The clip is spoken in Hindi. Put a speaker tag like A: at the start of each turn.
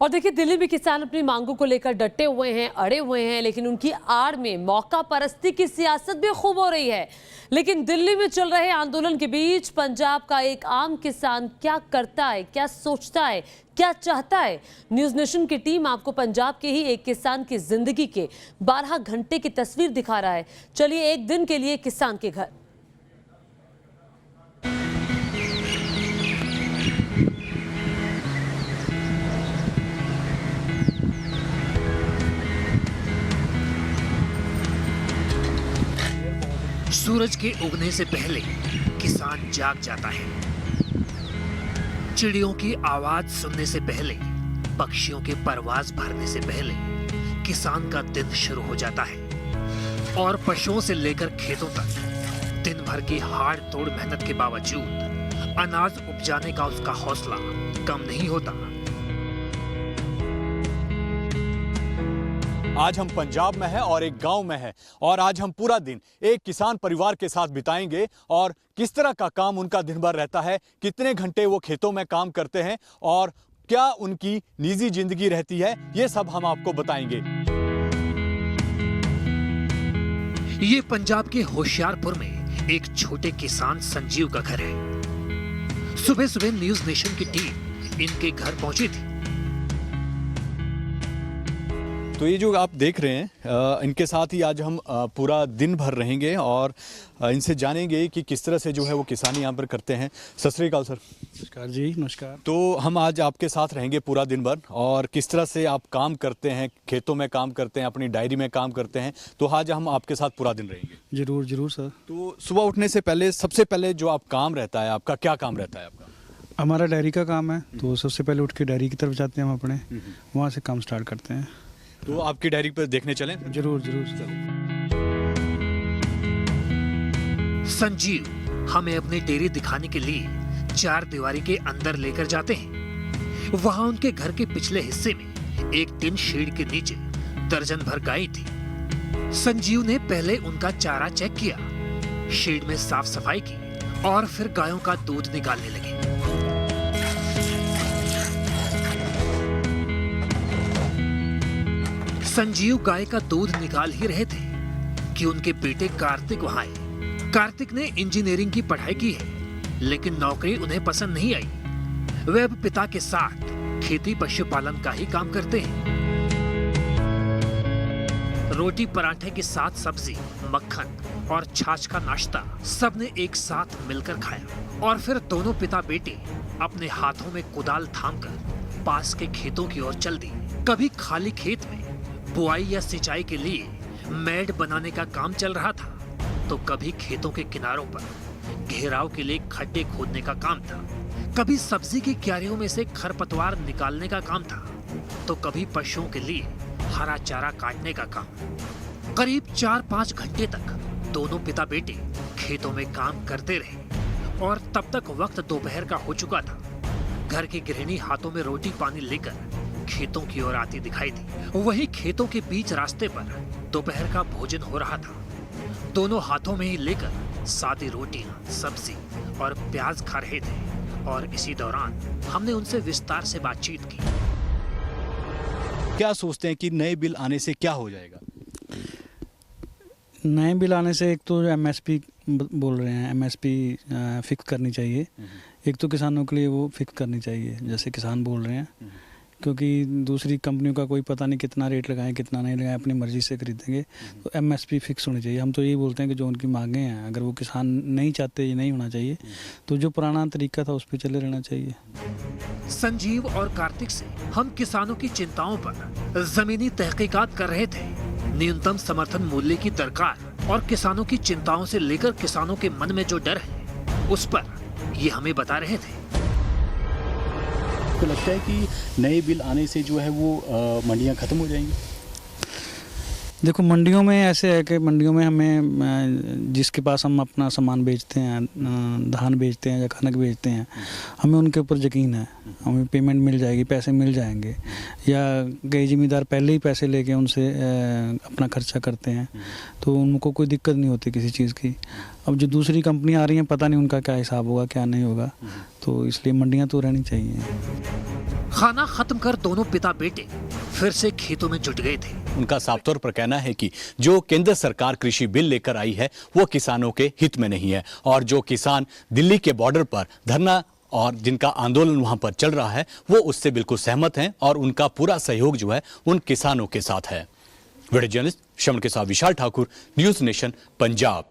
A: और देखिए, दिल्ली में किसान अपनी मांगों को लेकर डटे हुए हैं, अड़े हुए हैं, लेकिन उनकी आड़ में मौका परस्ती की सियासत भी खूब हो रही है। लेकिन दिल्ली में चल रहे आंदोलन के बीच पंजाब का एक आम किसान क्या करता है, क्या सोचता है, क्या चाहता है? न्यूज नेशन की टीम आपको पंजाब के ही एक किसान की जिंदगी के 12 घंटे की तस्वीर दिखा रहा है। चलिए एक दिन के लिए किसान के घर।
B: सूरज के उगने से पहले किसान जाग जाता है। चिड़ियों की आवाज सुनने से पहले, पक्षियों के परवाज भरने से पहले किसान का दिन शुरू हो जाता है। और पशुओं से लेकर खेतों तक दिन भर की हाड़ तोड़ मेहनत के बावजूद अनाज उपजाने का उसका हौसला कम नहीं होता।
C: आज हम पंजाब में हैं और एक गांव में हैं और आज हम पूरा दिन एक किसान परिवार के साथ बिताएंगे और किस तरह का काम उनका दिन भर रहता है, कितने घंटे वो खेतों में काम करते हैं और क्या उनकी निजी जिंदगी रहती है, ये सब हम आपको बताएंगे।
B: ये पंजाब के होशियारपुर में एक छोटे किसान संजीव का घर है। सुबह सुबह न्यूज नेशन की टीम इनके घर पहुंची थी।
C: तो ये जो आप देख रहे हैं, इनके साथ ही आज हम पूरा दिन भर रहेंगे और इनसे जानेंगे कि किस तरह से जो है वो किसानी यहाँ पर करते हैं। सत श्री अकाल सर।
D: नमस्कार जी। नमस्कार।
C: तो हम आज आपके साथ रहेंगे पूरा दिन भर और किस तरह से आप काम करते हैं, खेतों में काम करते हैं, अपनी डायरी में काम करते हैं, तो आज हम आपके साथ पूरा दिन रहेंगे।
D: जरूर जरूर सर।
C: तो सुबह उठने से पहले सबसे पहले जो आप काम रहता है आपका, क्या काम रहता है आपका?
D: हमारा डायरी का काम है, तो सबसे पहले उठ के डायरी की तरफ जाते हैं हम अपने, वहाँ से काम स्टार्ट करते हैं।
C: तो आपकी डायरी पर देखने चलें?
D: जरूर जरूर।
B: संजीव हमें अपनी डेयरी दिखाने के लिए 4 दीवारी के अंदर लेकर जाते हैं। वहां उनके घर के पिछले हिस्से में एक टिन शेड के नीचे दर्जन भर गाय थी। संजीव ने पहले उनका चारा चेक किया, शेड में साफ सफाई की और फिर गायों का दूध निकालने लगे। संजीव गाय का दूध निकाल ही रहे थे कि उनके बेटे कार्तिक वहां आए। कार्तिक ने इंजीनियरिंग की पढ़ाई की है, लेकिन नौकरी उन्हें पसंद नहीं आई। वे अब पिता के साथ खेती पशुपालन का ही काम करते हैं। रोटी पराठे के साथ सब्जी, मक्खन और छाछ का नाश्ता सबने एक साथ मिलकर खाया और फिर दोनों पिता बेटे अपने हाथों में कुदाल थामकर पास के खेतों की ओर चल दिए। कभी खाली खेत में बुआई या सिंचाई के लिए मेड बनाने का काम चल रहा था, तो कभी खेतों के किनारों पर घेराव के लिए खड्डे खोदने का काम था। कभी सब्जी की क्यारियों में से खरपतवार निकालने का काम था, तो कभी पशुओं के लिए हरा चारा काटने का काम। करीब 4-5 घंटे तक दोनों पिता बेटे खेतों में काम करते रहे और तब तक वक्त दोपहर का हो चुका था। घर की गृहिणी हाथों में रोटी पानी लेकर खेतों की ओर आती दिखाई दी। वहीं खेतों के बीच रास्ते पर दोपहर का भोजन हो रहा था। दोनों हाथों में ही लेकर सादी रोटियां, सब्जी और प्याज खा रहे थे और इसी दौरान हमने उनसे विस्तार से बातचीत की।
C: क्या सोचते हैं कि नए बिल आने से क्या हो जाएगा?
D: नए बिल आने से एक तो एमएसपी बोल रहे हैं, एमएसपी फिक्स करनी चाहिए। एक तो किसानों के लिए वो फिक्स करनी चाहिए, जैसे किसान बोल रहे हैं, क्योंकि दूसरी कंपनियों का कोई पता नहीं कितना रेट लगाएं, कितना नहीं लगाएं, अपनी मर्जी से खरीदेंगे। तो एमएसपी फिक्स होनी चाहिए। हम तो यही बोलते हैं कि जो उनकी मांगे हैं, अगर वो किसान नहीं चाहते, ये नहीं होना चाहिए, तो जो पुराना तरीका था उस पर चले रहना चाहिए।
B: संजीव और कार्तिक से हम किसानों की चिंताओं पर जमीनी तहकीकात कर रहे थे। न्यूनतम समर्थन मूल्य की दरकार और किसानों की चिंताओं से लेकर किसानों के मन में जो डर है, उस पर ये हमें बता रहे थे।
E: आपको लगता है कि नए बिल आने से जो है वो मंडियां खत्म हो जाएंगी?
D: देखो मंडियों में ऐसे है कि मंडियों में हमें जिसके पास हम अपना सामान बेचते हैं, धान बेचते हैं या कनक बेचते हैं, हमें उनके ऊपर यकीन है, हमें पेमेंट मिल जाएगी, पैसे मिल जाएंगे। या कई ज़मींदार पहले ही पैसे लेके उनसे अपना खर्चा करते हैं, तो उनको कोई दिक्कत नहीं होती किसी चीज़ की। अब जो दूसरी कंपनी आ रही हैं, पता नहीं उनका क्या हिसाब होगा क्या नहीं होगा, तो इसलिए मंडियाँ तो रहनी चाहिए।
B: खाना खत्म कर दोनों पिता बेटे फिर से खेतों में जुट गए थे।
C: उनका साफ तौर पर कहना है कि जो केंद्र सरकार कृषि बिल लेकर आई है वो किसानों के हित में नहीं है, और जो किसान दिल्ली के बॉर्डर पर धरना और जिनका आंदोलन वहां पर चल रहा है वो उससे बिल्कुल सहमत हैं और उनका पूरा सहयोग जो है उन किसानों के साथ है। वीडियो जर्नलिस्ट श्रवण के साथ विशाल ठाकुर, न्यूज नेशन, पंजाब।